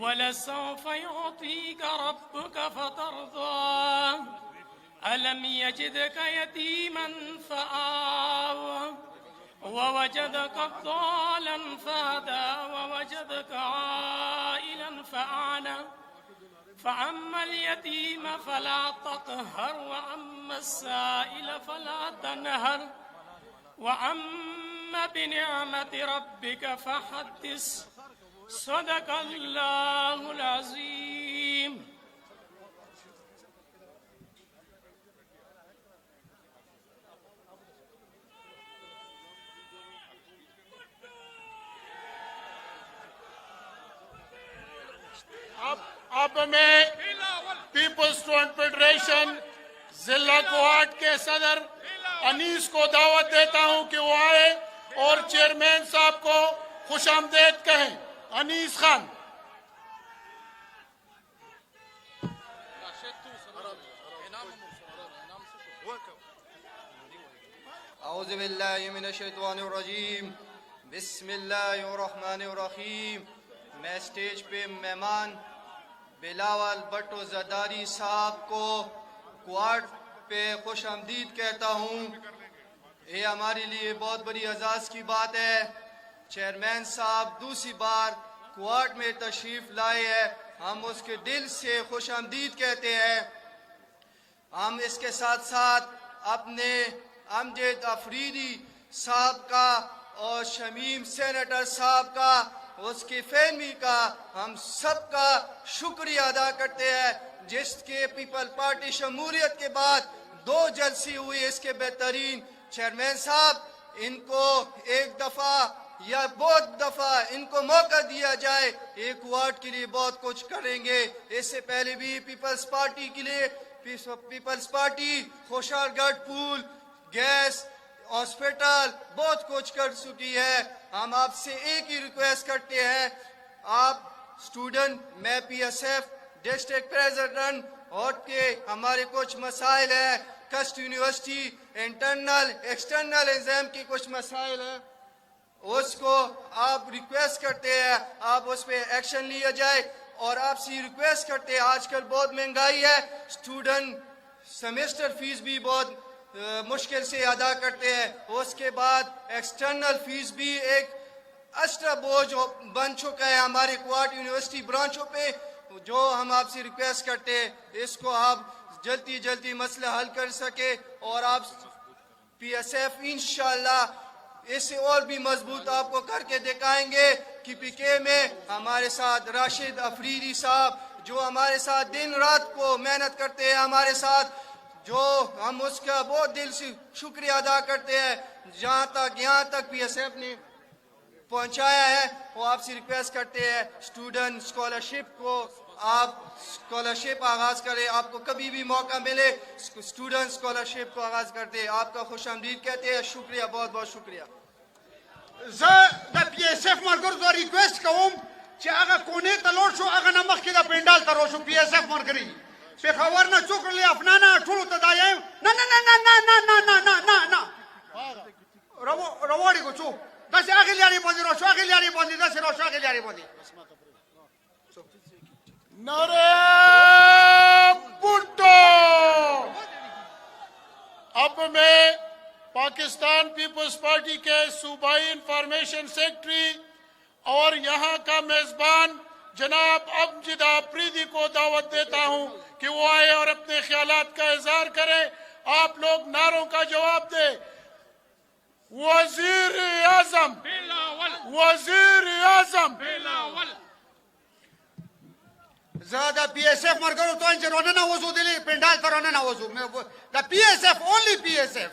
ولسوف يعطيك ربك فترضى ألم يجدك يتيما فآوى ووجدك ضالا فهدى ووجدك عائلا فأعنى فأما اليتيم فلا تقهر وأما السائل فلا تنهر وأما بنعمة ربك فحدث صدق الله العظيم. اب میں پیپلز اسٹوڈنٹ فیڈریشن ضلع کوہاٹ کے صدر انیس کو دعوت دیتا ہوں کہ وہ آئے اور چیئرمین صاحب کو خوش آمدید کہیں. انیس خان. اعوذ باللہ من الشیطان الرجیم بسم اللہ الرحمن الرحیم. میں سٹیج پہ مہمان بلاول بٹو زرداری صاحب کو کوارٹ پہ خوش آمدید کہتا ہوں. یہ ہمارے لیے بہت بڑی اعزاز کی بات ہے. چیئرمین صاحب دوسری بار کوارٹ میں تشریف لائے ہیں, ہم اس کے دل سے خوش آمدید کہتے ہیں. ہم اس کے ساتھ ساتھ اپنے امجد افریدی صاحب کا اور شمیم سینیٹر صاحب کا, اس کی فیملی کا ہم سب کا شکریہ ادا کرتے ہیں, جس کے پیپل پارٹی شمولیت کے بعد 2 جلسے ہوئی اس کے بہترین. چیئرمین صاحب ان کو ایک دفعہ یا بہت دفعہ ان کو موقع دیا جائے, ایک وارڈ کے لیے بہت کچھ کریں گے. اس سے پہلے بھی پیپلز پارٹی کے لیے پیپلز پارٹی خوشحال گڑھ پول, گیس, ہاسپٹل بہت کچھ کر چکی ہے. ہم آپ سے ایک ہی ریکویسٹ کرتے ہیں, آپ اسٹوڈنٹ, میں P S F district president, اور کے ہمارے کچھ مسائل ہیں, KUST university internal external exam کی کچھ مسائل ہیں, اس کو آپ ریکویسٹ کرتے ہیں آپ اس پہ ایکشن لیا جائے. اور آپ سے ریکویسٹ کرتے ہیں, آج کل بہت مہنگائی ہے, اسٹوڈنٹ سیمیسٹر فیس بھی بہت مشکل سے ادا کرتے ہیں, اس کے بعد ایکسٹرنل فیس بھی ایک ایکسٹرا بوجھ بن چکا ہے ہمارے کوارٹ یونیورسٹی برانچوں پہ, جو ہم آپ سے ریکویسٹ کرتے ہیں اس کو آپ جلدی مسئلہ حل کر سکے. اور آپ پی ایس ایف انشاءاللہ اس سے اور بھی مضبوط آپ کو کر کے دکھائیں گے. کہ پی کے میں ہمارے ساتھ راشد افریدی صاحب جو ہمارے ساتھ دن رات کو محنت کرتے ہیں ہمارے ساتھ, جو ہم اس کا بہت دل سے شکریہ ادا کرتے ہیں یہاں تک پی ایس ایف نے پہنچایا ہے. وہ آپ سے ریکویسٹ کرتے ہیں اسٹوڈنٹ اسکالرشپ کو آپ اسکالرشپ آغاز کریں, آپ کو کبھی بھی موقع ملے اسٹوڈنٹ اسکالرشپ کو آغاز کرتے ہیں. آپ کا خوش آمدید کہتے ہیں, شکریہ, بہت بہت شکریہ. دا پی ایس ایف مرگر دا ریکویسٹ کوم چې هغه کونې ته لوړ شو, هغه نه مخکې د پینډال ته روشو. پی ایس ایف مرګري پېښور نه څوک کړلې افنانه ټولو ته دا یم نه نه نه نه نه نه نه نه نه نه رواري کو څو داسې هغې لارې باندې روشو, هغې لارې باندې داسې روشو, هغې لارې باندې. نعرہ بھٹو. اب میں پاکستان پیپلز پارٹی کے صوبائی انفارمیشن سیکرٹری اور یہاں کا میزبان جناب امجد افریدی کو دعوت دیتا ہوں کہ وہ آئے اور اپنے خیالات کا اظہار کرے. آپ لوگ نعروں کا جواب دیں. وزیر اعظم, وزیر اعظم. زه د پی ایس ایف مرګرو ته چې راننه وځو دلې پینډال ته راننه وځو. د P S F only P S F.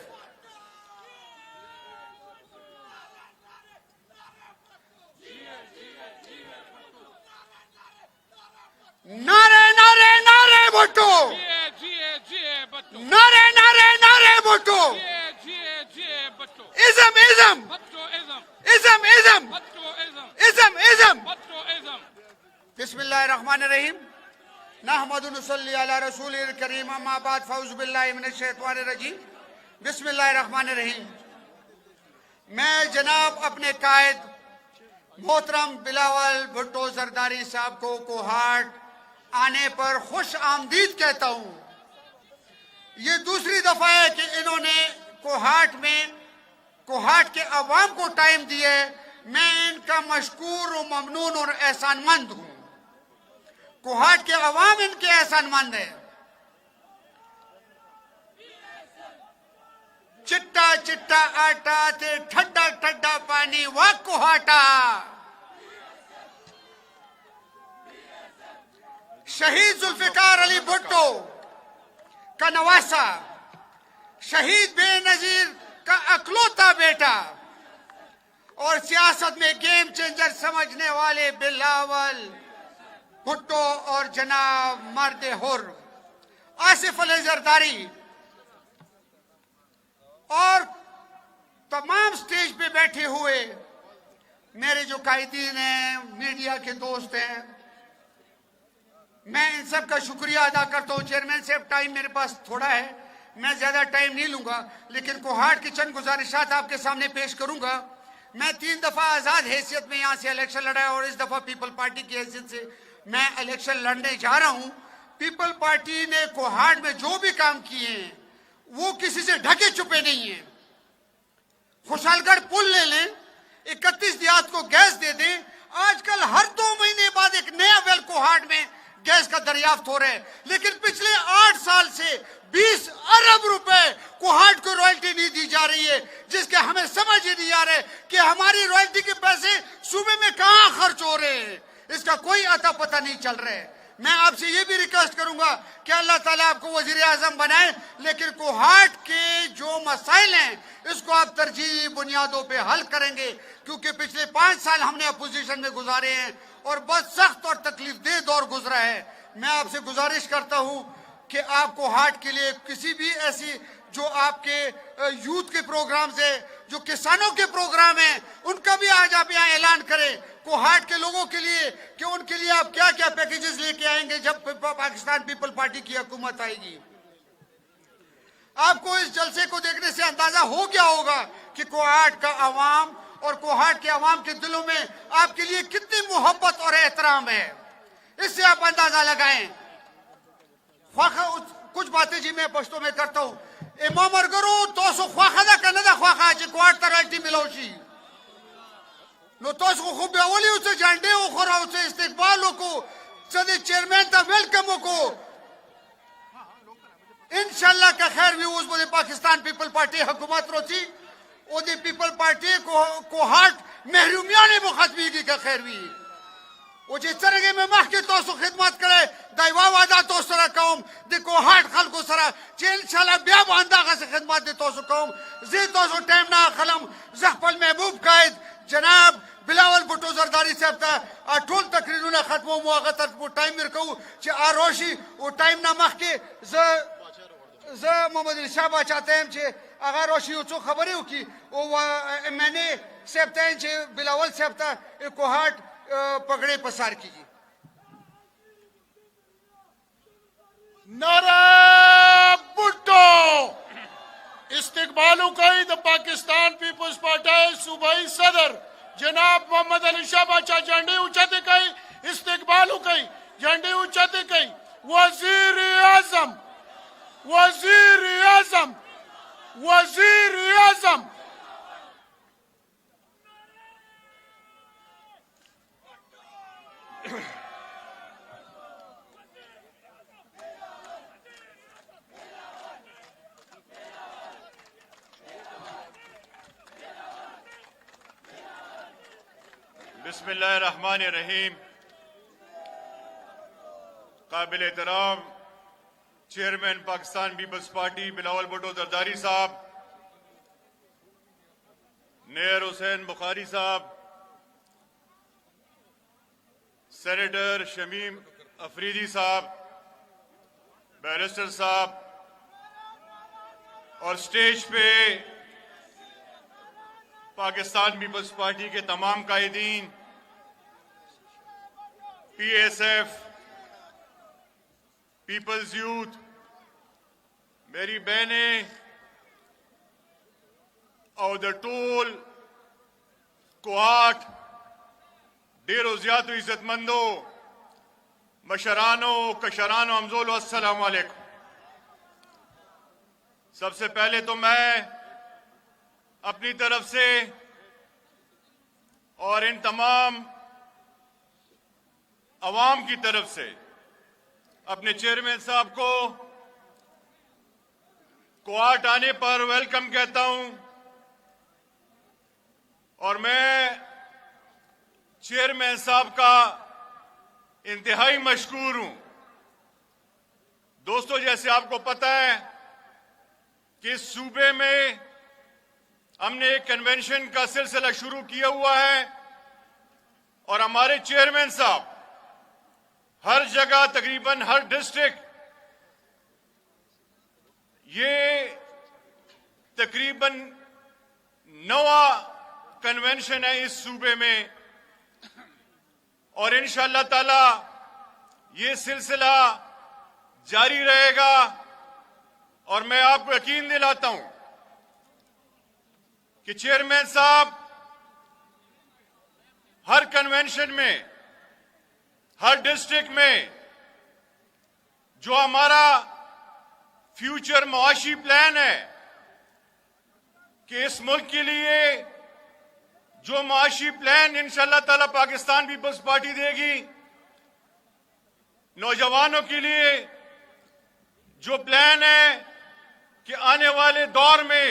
نعرے نعرے نعرے بھٹو, نعرے نعرے نعرے بھٹو. ازم ازم ازم ازم ازم ازم. بسم اللہ الرحمن الرحیم. نحمد و نصلی علی رسول الکریم, اما بعد فاعوذ باللہ من الشیطان الرجیم. بسم اللہ الرحمن الرحیم. میں جناب اپنے قائد محترم بلاول بھٹو زرداری صاحب کو کوہاٹ آنے پر خوش آمدید کہتا ہوں. یہ دوسری دفعہ ہے کہ انہوں نے کوہاٹ کے عوام کو ٹائم دیے. میں ان کا مشکور و ممنون اور احسان مند ہوں. کوہاٹ کے عوام ان کے احسان مند ہیں. چٹا چٹا آٹا تے ٹھڈا ٹھڈا پانی واہ کوہاٹا. شہید ذوالفقار علی بھٹو کا نواسا, شہید بے نظیر کا اکلوتا بیٹا اور سیاست میں گیم چینجر سمجھنے والے بلاول بھٹو اور جناب مرد حر آصف علی زرداری اور تمام سٹیج پہ بیٹھے ہوئے میرے جو قائدین ہیں, میڈیا کے دوست ہیں, میں ان سب کا شکریہ ادا کرتا ہوں. چیئرمین صاحب, ٹائم میرے پاس تھوڑا ہے, میں زیادہ ٹائم نہیں لوں گا, لیکن کوہاٹ کی چند گزارشات آپ کے سامنے پیش کروں گا. میں 3 دفعہ آزاد حیثیت میں یہاں سے الیکشن لڑا ہے اور اس دفعہ پیپل پارٹی کی حیثیت سے میں الیکشن لڑنے جا رہا ہوں. پیپل پارٹی نے کوہاٹ میں جو بھی کام کیے ہیں وہ کسی سے ڈھکے چھپے نہیں ہیں. خوشحال گڑھ پل لے لیں, 31 دیہات کو گیس دے دیں. آج کل ہر 2 مہینے بعد ایک نیا ویل کوہاٹ میں گیس کا دریافت ہو رہا ہے, لیکن پچھلے 8 سال سے 20 ارب روپے کوہاٹ کو رائلٹی نہیں دی جا رہی ہے, جس کے ہمیں سمجھ ہی نہیں آ رہے کہ ہماری رائلٹی کے پیسے صوبے میں کہاں خرچ ہو رہے ہیں. اس کا کوئی اتا پتہ نہیں چل رہا ہے. میں آپ سے یہ بھی ریکویسٹ کروں گا کہ اللہ تعالیٰ آپ کو وزیر اعظم بنائے, لیکن کوہاٹ کے جو مسائل ہیں اس کو آپ ترجیحی بنیادوں پہ حل کریں گے, کیونکہ پچھلے 5 سال ہم نے اپوزیشن میں گزارے ہیں اور بہت سخت اور تکلیف دہ دور گزرا ہے. میں آپ سے گزارش کرتا ہوں کہ آپ کوہاٹ کے لیے کسی بھی ایسی جو آپ کے یوتھ کے پروگرامز ہیں, جو کسانوں کے پروگرام ہیں, ان کا بھی آج آپ یہاں اعلان کریں کوہاٹ کے لوگوں کے لیے کہ ان کے لیے آپ کیا کیا پیکیجز لے کے آئیں گے جب پاکستان پیپل پارٹی کی حکومت آئے گی. آپ کو اس جلسے کو دیکھنے سے اندازہ ہو گیا ہوگا کہ کوہاٹ کا عوام اور کوہاٹ کے عوام کے دلوں میں آپ کے لیے کتنی محبت اور احترام ہے. اس سے آپ اندازہ لگائیں. کچھ باتیں جی میں پشتوں میں کرتا ہوں. امام ارگرو تو سو خواخہ دا کنہ دا خواخہ چی کوہاٹ تا رائلٹی ملوشی نو تو سو خوب بیاولی اسے جانڈے ہو خورا اسے استقبال ہو کو صدی چیئرمین تا ویلکم ہو کو. انشاءاللہ کا خیر بھی اس بودے پاکستان پیپل پارٹی حکومت روچی او دی پیپل پارٹی کوہاٹ محرومیان مخاطبی کی کا خیر بھی وہ جس طرح میں مخ کے توسو خدمت کرے دائیوا وعدہ تو سرا قوم دی کوہاٹ خلقو سرا چی انشاءاللہ بیا بانداغا سے خدمت دی توسو قوم زی توسو ٹائم نا خلم زخپل محبوب قائد جناب بلاول بھٹو زرداری صاحب تا ٹول تقریرون ختمو مواغت وہ ٹائم مرکو چی آروشی وہ ٹائم نا مخ کے ز محمد علی شاہ چاہتے ہیں چی اگر روشی اچھو خبری ہو کی میں نے صاحبتا ہے چی بلاول صاحبتا کوہاٹ پگڑے پسار کیجیے. نعرہ بھٹو. استقبال کئی دا پاکستان پیپلز پارٹی صوبائی صدر جناب محمد علی شاہ باچا جھنڈے اونچاتے کئی. استقبال کئی جھنڈے اونچاتے کئی. وزیر اعظم وزیر اعظم وزیر اعظم. بسم اللہ الرحمن الرحیم. قابل احترام چیئرمین پاکستان پیپلز پارٹی بلاول بھٹو زرداری صاحب, نیر حسین بخاری صاحب, سینیٹر شمیم افریدی صاحب, بیرسٹر صاحب اور سٹیج پہ پاکستان پیپلز پارٹی کے تمام قائدین, P S F, peoples youth, میری بہنیں اور دا ٹول کوہاٹ ڈیرو زیادو عزت مندو مشرانو کشرانو امزولو السلام علیکم. سب سے پہلے تو میں اپنی طرف سے اور ان تمام عوام کی طرف سے اپنے چیئرمین صاحب کو کوارٹ آنے پر ویلکم کہتا ہوں. اور میں چیئرمین صاحب کا انتہائی مشکور ہوں. دوستو، جیسے آپ کو پتہ ہے کہ اس صوبے میں ہم نے ایک کنونشن کا سلسلہ شروع کیا ہوا ہے اور ہمارے چیئرمین صاحب ہر جگہ تقریباً ہر ڈسٹرکٹ یہ تقریباً 9واں کنونشن ہے اس صوبے میں اور انشاءاللہ تعالی یہ سلسلہ جاری رہے گا. اور میں آپ کو یقین دلاتا ہوں کہ چیئرمین صاحب ہر کنونشن میں ہر ڈسٹرکٹ میں جو ہمارا فیوچر معاشی پلان ہے کہ اس ملک کے لیے جو معاشی پلان انشاءاللہ تعالی پاکستان پیپلز پارٹی دے گی، نوجوانوں کے لیے جو پلان ہے کہ آنے والے دور میں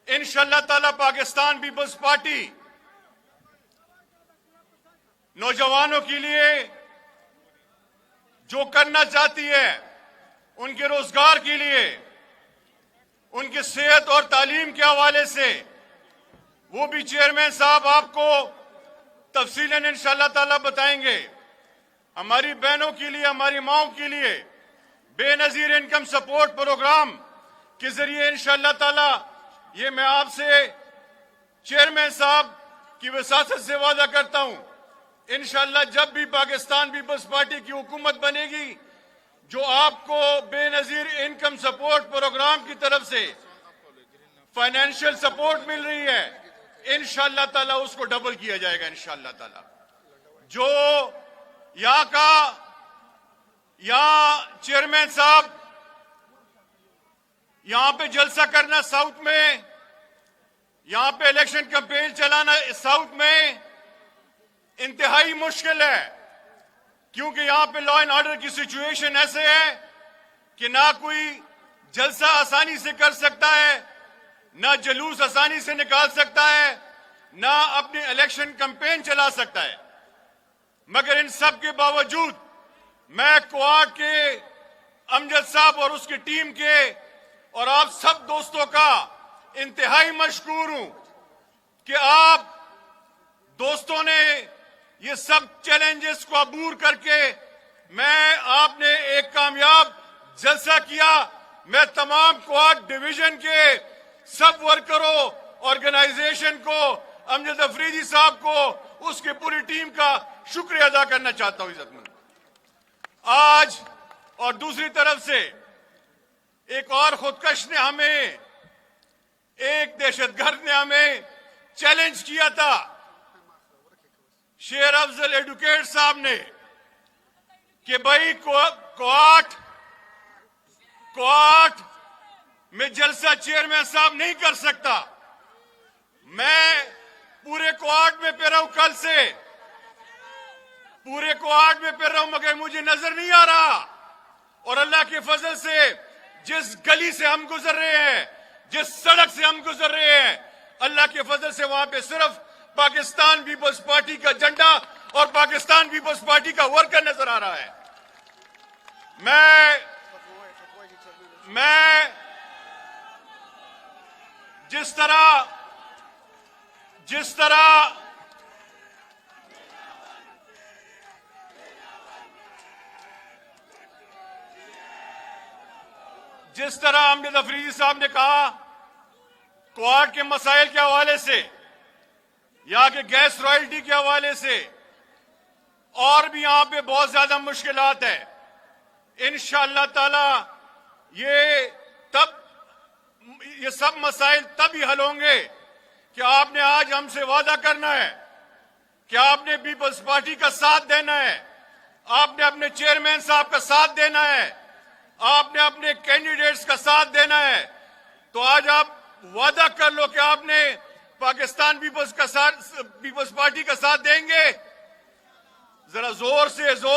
انشاءاللہ تعالی پاکستان پیپلز پارٹی نوجوانوں کے لیے جو کرنا چاہتی ہے، ان کے روزگار کے لیے، ان کی صحت اور تعلیم کے حوالے سے، وہ بھی چیئرمین صاحب آپ کو تفصیلاً انشاءاللہ تعالی بتائیں گے. ہماری بہنوں کے لیے، ہماری ماؤں کے لیے بے نظیر انکم سپورٹ پروگرام کے ذریعے انشاءاللہ تعالی یہ میں آپ سے چیئرمین صاحب کی وساطت سے وعدہ کرتا ہوں، انشاءاللہ جب بھی پاکستان پیپلز پارٹی کی حکومت بنے گی، جو آپ کو بے نظیر انکم سپورٹ پروگرام کی طرف سے فائنینشیل سپورٹ مل رہی ہے، انشاءاللہ تعالی اس کو ڈبل کیا جائے گا انشاءاللہ تعالی. جو یہاں چیئرمین صاحب یہاں پہ جلسہ کرنا ساؤتھ میں، یہاں پہ الیکشن کمپین چلانا ساؤتھ میں انتہائی مشکل ہے، کیونکہ یہاں پہ لا اینڈ آرڈر کی سچویشن ایسے ہے کہ نہ کوئی جلسہ آسانی سے کر سکتا ہے، نہ جلوس آسانی سے نکال سکتا ہے، نہ اپنی الیکشن کمپین چلا سکتا ہے. مگر ان سب کے باوجود میں کوارٹ کے امجد صاحب اور اس کی ٹیم کے اور آپ سب دوستوں کا انتہائی مشکور ہوں کہ آپ دوستوں نے یہ سب چیلنجز کو عبور کر کے آپ نے ایک کامیاب جلسہ کیا. میں تمام کوارٹ ڈویژن کے سب ورکروں، آرگنائزیشن کو، امجد افریدی صاحب کو، اس کی پوری ٹیم کا شکریہ ادا کرنا چاہتا ہوں. عزت مند آج اور دوسری طرف سے ایک اور خودکش نے ہمیں، ایک دہشت گرد نے ہمیں چیلنج کیا تھا، شیر افضل ایڈوکیٹ صاحب نے، کہ بھائی کوارٹ میں جلسہ چیئرمین صاحب نہیں کر سکتا. میں پورے کوارٹ میں پھر رہا ہوں، کل سے پورے کوارٹ میں پھر رہا ہوں، مگر مجھے نظر نہیں آ رہا. اور اللہ کے فضل سے جس گلی سے ہم گزر رہے ہیں، جس سڑک سے ہم گزر رہے ہیں، اللہ کے فضل سے وہاں پہ صرف پاکستان پیپلز پارٹی کا جھنڈا اور پاکستان پیپلز پارٹی کا ورکر نظر آ رہا ہے. میں جس طرح امجد افریدی صاحب نے کہا، کوارٹ کے مسائل کے حوالے سے، یہاں کے گیس رائلٹی کے حوالے سے، اور بھی یہاں پہ بہت زیادہ مشکلات ہیں. انشاءاللہ تعالی یہ سب مسائل تب ہی حل ہوں گے کہ آپ نے آج ہم سے وعدہ کرنا ہے کہ آپ نے پیپلز پارٹی کا ساتھ دینا ہے, آپ نے اپنے چیئرمین صاحب کا ساتھ دینا ہے, آپ نے اپنے کینڈیڈیٹس کا ساتھ دینا ہے. تو آج آپ وعدہ کر لو کہ آپ نے پاکستان پیپلز پارٹی کا ساتھ دیں گے. ذرا زور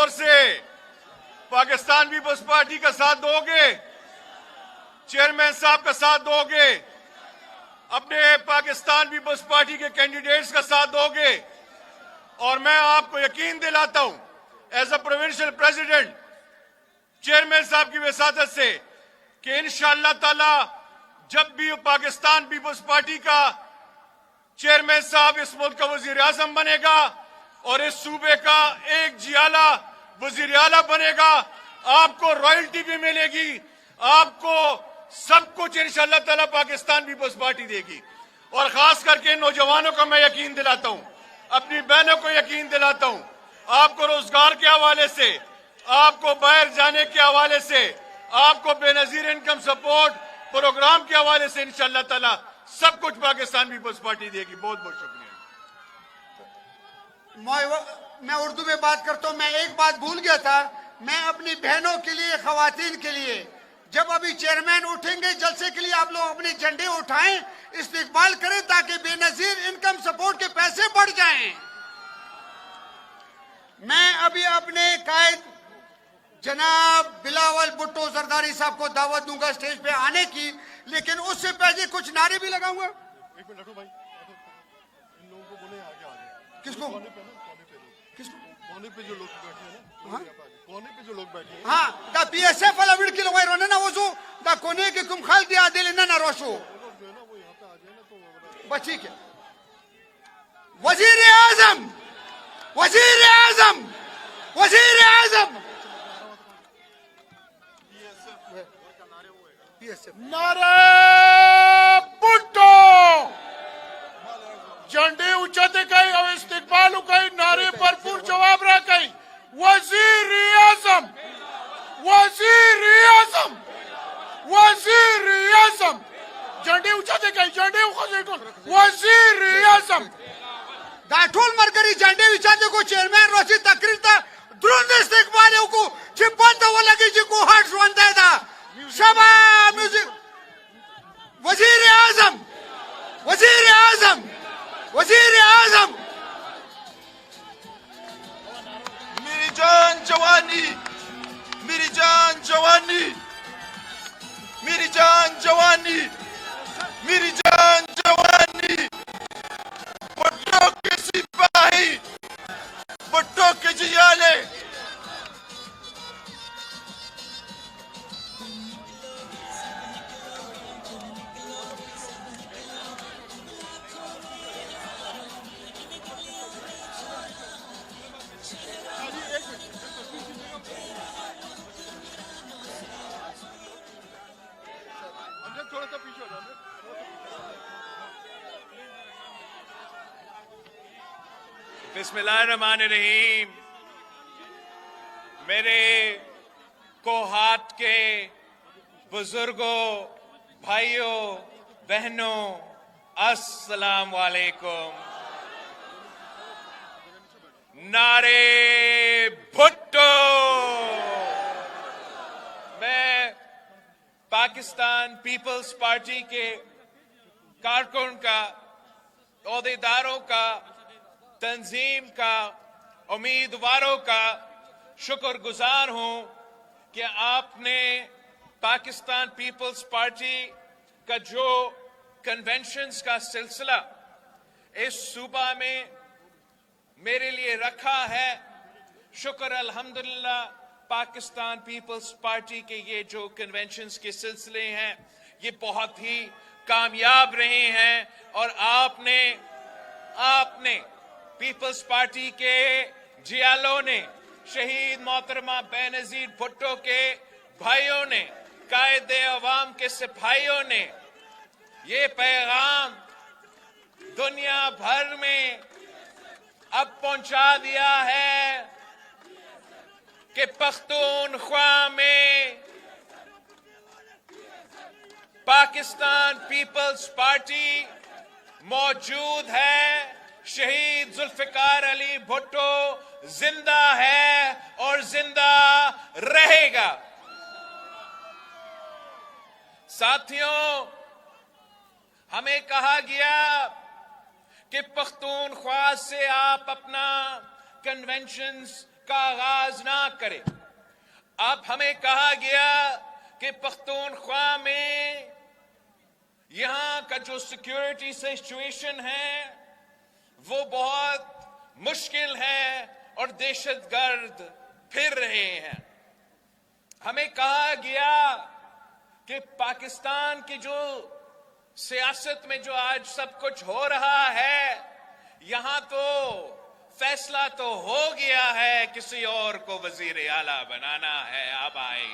سے پاکستان پیپلز پارٹی کا ساتھ دو گے, چیئرمین صاحب کا ساتھ دو گے, اپنے پاکستان پیپلز پارٹی کے کینڈیڈیٹس کا ساتھ دو گے. اور میں آپ کو یقین دلاتا ہوں as a provincial president chairman صاحب کی وساطت سے کہ انشاءاللہ تعالی جب بھی پاکستان پیپلز پارٹی کا چیئرمین صاحب اس ملک کا وزیر اعظم بنے گا اور اس صوبے کا ایک جیالہ وزیر اعلیٰ بنے گا, آپ کو رائلٹی بھی ملے گی, آپ کو سب کچھ انشاءاللہ تعالی پاکستان پیپلز پارٹی دے گی. اور خاص کر کے نوجوانوں کو میں یقین دلاتا ہوں, اپنی بہنوں کو یقین دلاتا ہوں, آپ کو روزگار کے حوالے سے, آپ کو باہر جانے کے حوالے سے, آپ کو بے نظیر انکم سپورٹ پروگرام کے حوالے سے انشاءاللہ تعالی سب کچھ پاکستان پیپلز پارٹی دے گی. بہت بہت شکریہ. میں اردو میں بات کرتا ہوں. میں ایک بات بھول گیا تھا, میں اپنی بہنوں کے لیے, خواتین کے لیے, جب ابھی چیئرمین اٹھیں گے جلسے کے لیے آپ لوگ اپنے جھنڈے اٹھائیں, استقبال کریں تاکہ بے نظیر انکم سپورٹ کے پیسے بڑھ جائیں. میں ابھی اپنے قائد جناب بلاول بھٹو زرداری صاحب کو دعوت دوں گا اسٹیج پہ آنے کی, لیکن اس سے پہلے کچھ نعرے بھی لگاؤں گا. کس کو ہاں دا بی ایس ایف والا ویڈ کی لوگ رونے نا وزو دا کونے کی کم خال دیا دل نہ روشو بچی کے وزیر اعظم وزیر اعظم وزیر اعظم نعرہ بھٹو جھنڈے اچھتے کئی اور استقبال کئی نعرے پر پور جواب رہا کئی. وزیر اعظم وزیر اعظم وزیر اعظم جھنڈے اچھتے کئی جھنڈے وزیر اعظم دا ٹول مرکری جھنڈے اچھتے کو چیئرمین روسی تقریر تا درون استقبال کو چھپان تا وہ لگی جی کو ہارٹ روندہ دا شبا میوزک. وزیر اعظم وزیر اعظم وزیر اعظم میری جان جوانی میری جان جوانی میری جان جوانی میری جان جوانی بھٹو کے سپاہی بھٹو کے جیالے بسم اللہ الرحمن الرحیم. میرے کوہات کے بزرگوں, بھائیوں, بہنوں, السلام علیکم. نعرے بھٹو. میں پاکستان پیپلز پارٹی کے کارکن کا, عہدیداروں کا, تنظیم کا, امیدواروں کا شکر گزار ہوں کہ آپ نے پاکستان پیپلز پارٹی کا جو کنونشنز کا سلسلہ اس صوبہ میں میرے لیے رکھا ہے. شکر الحمدللہ پاکستان پیپلز پارٹی کے یہ جو کنونشنز کے سلسلے ہیں یہ بہت ہی کامیاب رہے ہیں, اور آپ نے پیپلز پارٹی کے جیالوں نے, شہید محترمہ بے نظیر بھٹو کے بھائیوں نے, قائد عوام کے سپاہیوں نے یہ پیغام دنیا بھر میں اب پہنچا دیا ہے کہ پختونخوا میں پاکستان پیپلز پارٹی موجود ہے, شہید ذوالفقار علی بھٹو زندہ ہے اور زندہ رہے گا۔ ساتھیوں، ہمیں کہا گیا کہ پختونخوا سے آپ اپنا کنونشنز کا آغاز نہ کریں۔ اب ہمیں کہا گیا کہ پختونخوا میں یہاں کا جو سیکیورٹی سچویشن ہے وہ بہت مشکل ہے اور دہشت گرد پھر رہے ہیں۔ ہمیں کہا گیا کہ پاکستان کی جو سیاست میں جو آج سب کچھ ہو رہا ہے، یہاں تو فیصلہ تو ہو گیا ہے، کسی اور کو وزیر اعلیٰ بنانا ہے، اب آئے۔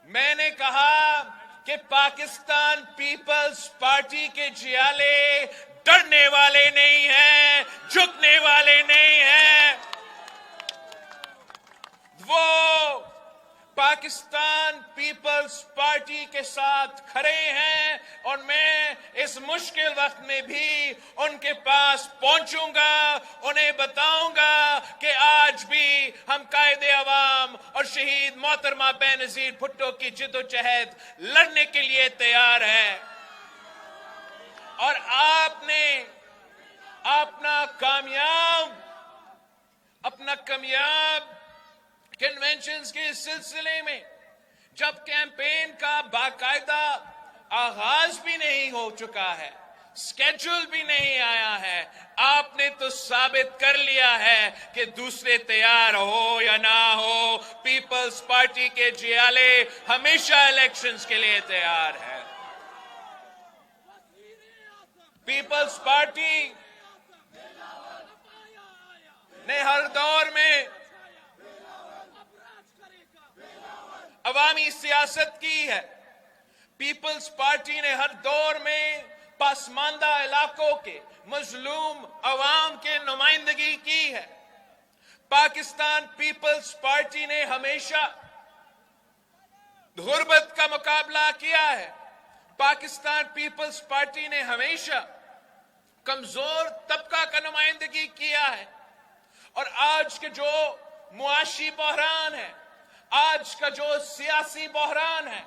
میں نے کہا کہ پاکستان پیپلز پارٹی کے جیالے ڈرنے والے نہیں ہیں، جھکنے والے نہیں ہیں، وہ پاکستان پیپلز پارٹی کے ساتھ کھڑے ہیں، اور میں اس مشکل وقت میں بھی ان کے پاس پہنچوں گا، انہیں بتاؤں گا کہ آج بھی ہم قائد عوام اور شہید محترمہ بینظیر بھٹو کی جدوجہد لڑنے کے لیے تیار ہیں۔ اور آپ نے اپنا کامیاب کنونشنز کے سلسلے میں جب کیمپین کا باقاعدہ آغاز بھی نہیں ہو چکا ہے، سکیڈول بھی نہیں آیا ہے، آپ نے تو ثابت کر لیا ہے کہ دوسرے تیار ہو یا نہ ہو، پیپلز پارٹی کے جیالے ہمیشہ الیکشنز کے لیے تیار ہے۔ پیپلز پارٹی نے ہر دور میں عوامی سیاست کی ہے۔ پیپلز پارٹی نے ہر دور میں پسماندہ علاقوں کے مظلوم عوام کے نمائندگی کی ہے۔ پاکستان پیپلز پارٹی نے ہمیشہ غربت کا مقابلہ کیا ہے۔ پاکستان پیپلز پارٹی نے ہمیشہ کمزور طبقہ کا نمائندگی کیا ہے، اور آج کے جو معاشی بحران ہے، آج کا جو سیاسی بحران ہے،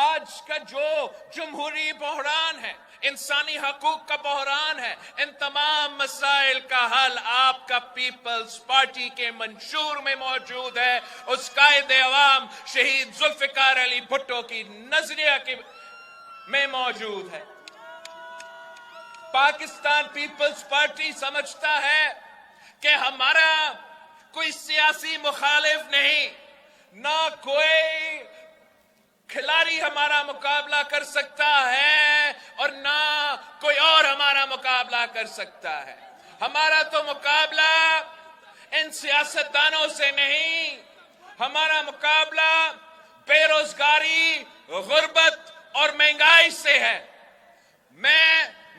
آج کا جو جمہوری بحران ہے، انسانی حقوق کا بحران ہے، ان تمام مسائل کا حل آپ کا پیپلز پارٹی کے منشور میں موجود ہے، اس قائد عوام شہید ذوالفقار علی بھٹو کی نظریہ میں موجود ہے۔ پاکستان پیپلز پارٹی سمجھتا ہے کہ ہمارا کوئی سیاسی مخالف نہیں، نہ کوئی کھلاڑی ہمارا مقابلہ کر سکتا ہے اور نہ کوئی اور ہمارا مقابلہ کر سکتا ہے۔ ہمارا تو مقابلہ ان سیاستدانوں سے نہیں، ہمارا مقابلہ بے روزگاری، غربت اور مہنگائی سے ہے۔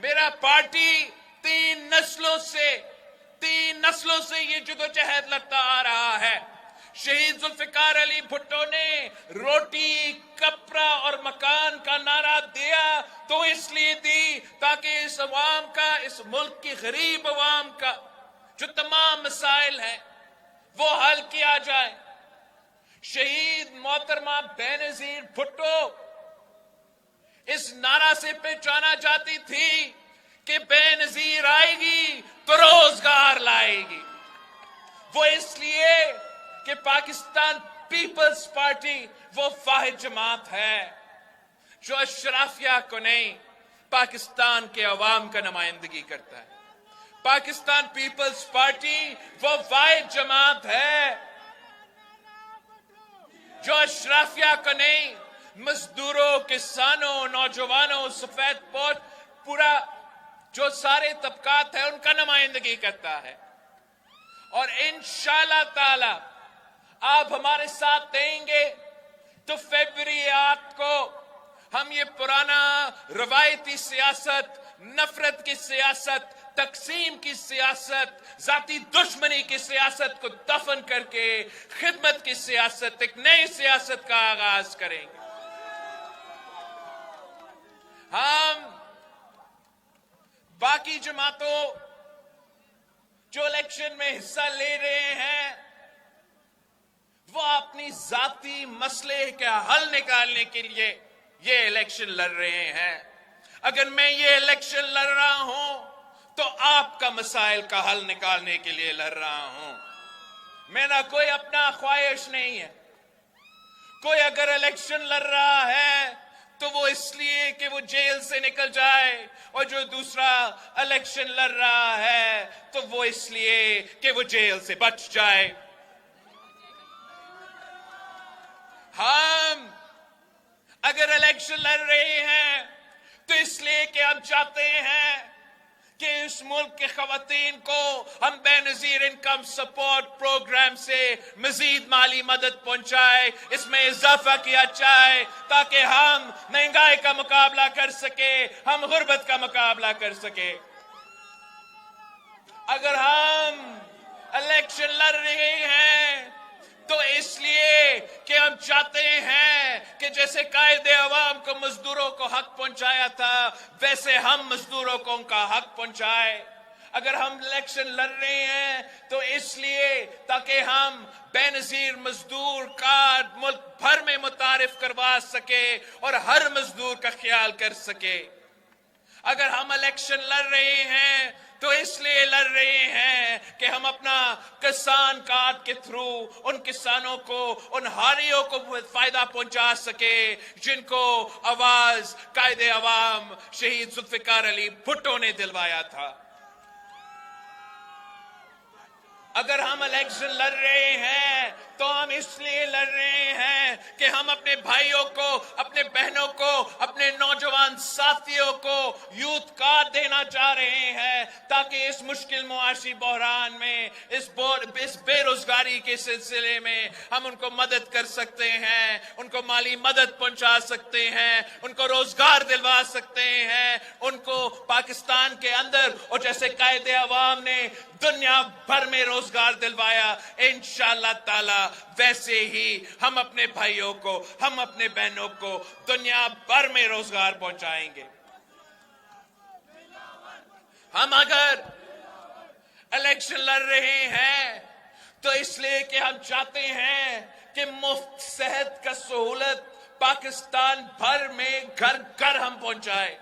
میرا پارٹی تین نسلوں سے یہ جدوجہد لڑتا آ رہا ہے۔ شہید ذوالفقار علی بھٹو نے روٹی، کپڑا اور مکان کا نعرہ دیا تو اس لیے دی تاکہ اس عوام کا، اس ملک کی غریب عوام کا جو تمام مسائل ہیں وہ حل کیا جائے۔ شہید محترمہ بینظیر بھٹو اس نعرہ سے پہچانا جاتی تھی کہ بینظیر آئے گی تو روزگار لائے گی۔ وہ اس لیے کہ پاکستان پیپلز پارٹی وہ واحد جماعت ہے جو اشرافیہ کو نہیں، پاکستان کے عوام کا نمائندگی کرتا ہے۔ پاکستان پیپلز پارٹی وہ واحد جماعت ہے جو اشرافیہ کو نہیں، مزدوروں، کسانوں، نوجوانوں، سفید پوش، پورا جو سارے طبقات ہیں ان کا نمائندگی کرتا ہے۔ اور انشاءاللہ تعالی آپ ہمارے ساتھ دیں گے تو فیبری 8 کو ہم یہ پرانا روایتی سیاست، نفرت کی سیاست، تقسیم کی سیاست، ذاتی دشمنی کی سیاست کو دفن کر کے خدمت کی سیاست، ایک نئی سیاست کا آغاز کریں گے۔ ہم باقی جماعتوں جو الیکشن میں حصہ لے رہے ہیں وہ اپنی ذاتی مسئلے کا حل نکالنے کے لیے یہ الیکشن لڑ رہے ہیں. اگر میں یہ الیکشن لڑ رہا ہوں تو آپ کا مسائل کا حل نکالنے کے لیے لڑ رہا ہوں. میرا کوئی اپنا خواہش نہیں ہے. کوئی اگر الیکشن لڑ رہا ہے تو وہ اس لیے کہ وہ جیل سے نکل جائے، اور جو دوسرا الیکشن لڑ رہا ہے تو وہ اس لیے کہ وہ جیل سے بچ جائے. ہم اگر الیکشن لڑ رہے ہیں تو اس لیے کہ ہم چاہتے ہیں کہ اس ملک کے خواتین کو ہم بے نظیر انکم سپورٹ پروگرام سے مزید مالی مدد پہنچائے، اس میں اضافہ کیا جائے تاکہ ہم مہنگائی کا مقابلہ کر سکے، ہم غربت کا مقابلہ کر سکے. اگر ہم الیکشن لڑ رہے ہیں تو اس لیے کہ ہم چاہتے ہیں کہ جیسے قائد عوام کو مزدوروں کو حق پہنچایا تھا ویسے ہم مزدوروں کو ان کا حق پہنچائے. اگر ہم الیکشن لڑ رہے ہیں تو اس لیے تاکہ ہم بے نظیر مزدور کارڈ ملک بھر میں متعارف کروا سکے اور ہر مزدور کا خیال کر سکے. اگر ہم الیکشن لڑ رہے ہیں تو اس لیے لڑ رہے ہیں کہ ہم اپنا کسان کارڈ کے تھرو ان کسانوں کو، ان حاریوں کو فائدہ پہنچا سکے جن کو آواز قائد عوام شہید ذوالفقار علی بھٹو نے دلوایا تھا. اگر ہم الیکشن لڑ رہے ہیں تو ہم اس لیے لڑ رہے ہیں کہ ہم اپنے بھائیوں کو، اپنے بہنوں کو، اپنے نوجوان ساتھیوں کو یوتھ کارڈ دینا چاہ رہے ہیں تاکہ اس مشکل معاشی بحران میں، اس بے روزگاری کے سلسلے میں ہم ان کو مدد کر سکتے ہیں، ان کو مالی مدد پہنچا سکتے ہیں، ان کو روزگار دلوا سکتے ہیں، ان کو پاکستان کے اندر اور جیسے قائد عوام نے دنیا بھر میں روزگار دلوایا انشاءاللہ تعالی ویسے ہی ہم اپنے بھائیوں کو، ہم اپنے بہنوں کو دنیا بھر میں روزگار پہنچائیں گے. ہم اگر الیکشن لڑ رہے ہیں تو اس لیے کہ ہم چاہتے ہیں کہ مفت صحت کا سہولت پاکستان بھر میں گھر گھر ہم پہنچائے.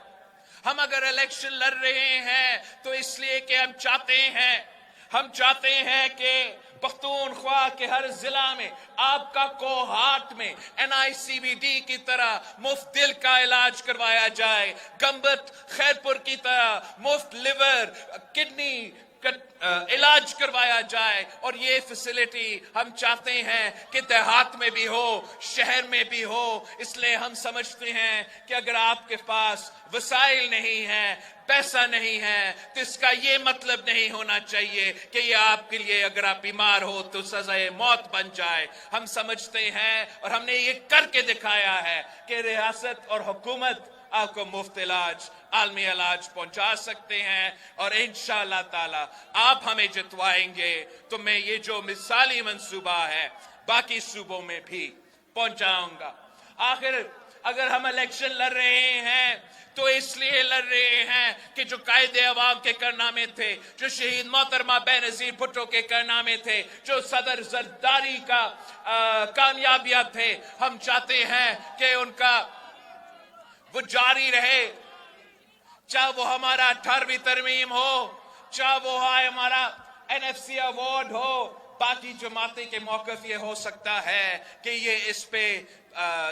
ہم اگر الیکشن لڑ رہے ہیں تو اس لیے کہ ہم چاہتے ہیں کہ پختونخوا کے ہر ضلع میں آپ کا کوہاٹ میں NICBD کی طرح مفت دل کا علاج کروایا جائے، گمبت خیرپور کی طرح مفت لیور کڈنی علاج کروایا جائے. اور یہ فیسلٹی ہم چاہتے ہیں کہ دیہات میں بھی ہو، شہر میں بھی ہو. اس لیے ہم سمجھتے ہیں کہ اگر آپ کے پاس وسائل نہیں ہیں، پیسہ نہیں ہے، تو اس کا یہ مطلب نہیں ہونا چاہیے کہ یہ آپ کے لیے اگر آپ بیمار ہو تو سزائے موت بن جائے. ہم سمجھتے ہیں اور ہم نے یہ کر کے دکھایا ہے کہ ریاست اور حکومت آپ کو مفت علاج، عالمی علاج پہنچا سکتے ہیں. اور انشاءاللہ تعالی آپ ہمیں جتوائیں گے تو میں یہ جو مثالی منصوبہ ہے باقی صوبوں میں بھی پہنچاؤں گا. آخر اگر ہم الیکشن لڑ رہے ہیں تو اس لیے لڑ رہے ہیں کہ جو قائد عوام کے کارنامے تھے، جو شہید محترمہ بے نظیر بھٹو کے کارنامے تھے، جو صدر زرداری کا کامیابیاں تھے، ہم چاہتے ہیں کہ ان کا وہ جاری رہے. چاہے وہ ہمارا 18ویں ترمیم ہو، چاہے وہ ہمارا NFC ایوارڈ ہو. باقی جماعتیں کے موقف یہ ہو سکتا ہے کہ یہ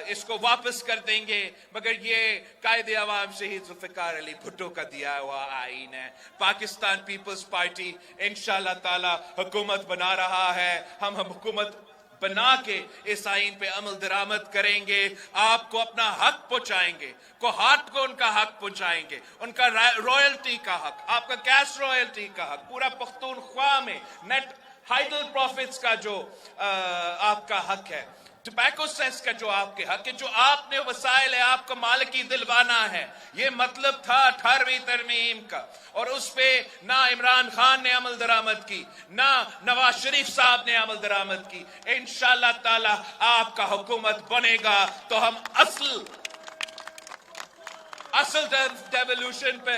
اس کو واپس کر دیں گے، مگر یہ قائد عوام شہید ذوالفقار علی بھٹو کا دیا ہوا آئین ہے. پاکستان پیپلز پارٹی انشاءاللہ تعالی حکومت بنا رہا ہے. ہم حکومت بنا کے اس آئین پہ عمل درآمد کریں گے. آپ کو اپنا حق پہنچائیں گے، کوہاٹ کو ان کا حق پہنچائیں گے، ان کا رائلٹی کا حق، آپ کا گیس رائلٹی کا حق، پورا پختونخوا میں نیٹ ہائیڈل پروفٹس کا جو آپ کا حق ہے، ٹبیکو سیس کا جو آپ کے حق ہے، جو آپ نے وسائل ہے آپ کو مالکی دلوانا ہے. یہ مطلب تھا 18ویں ترمیم کا. اور اس پہ نہ عمران خان نے عمل درآمد کی، نہ نواز شریف صاحب نے عمل درآمد کی. انشاءاللہ تعالی آپ کا حکومت بنے گا تو ہم اصل ڈیولوشن پہ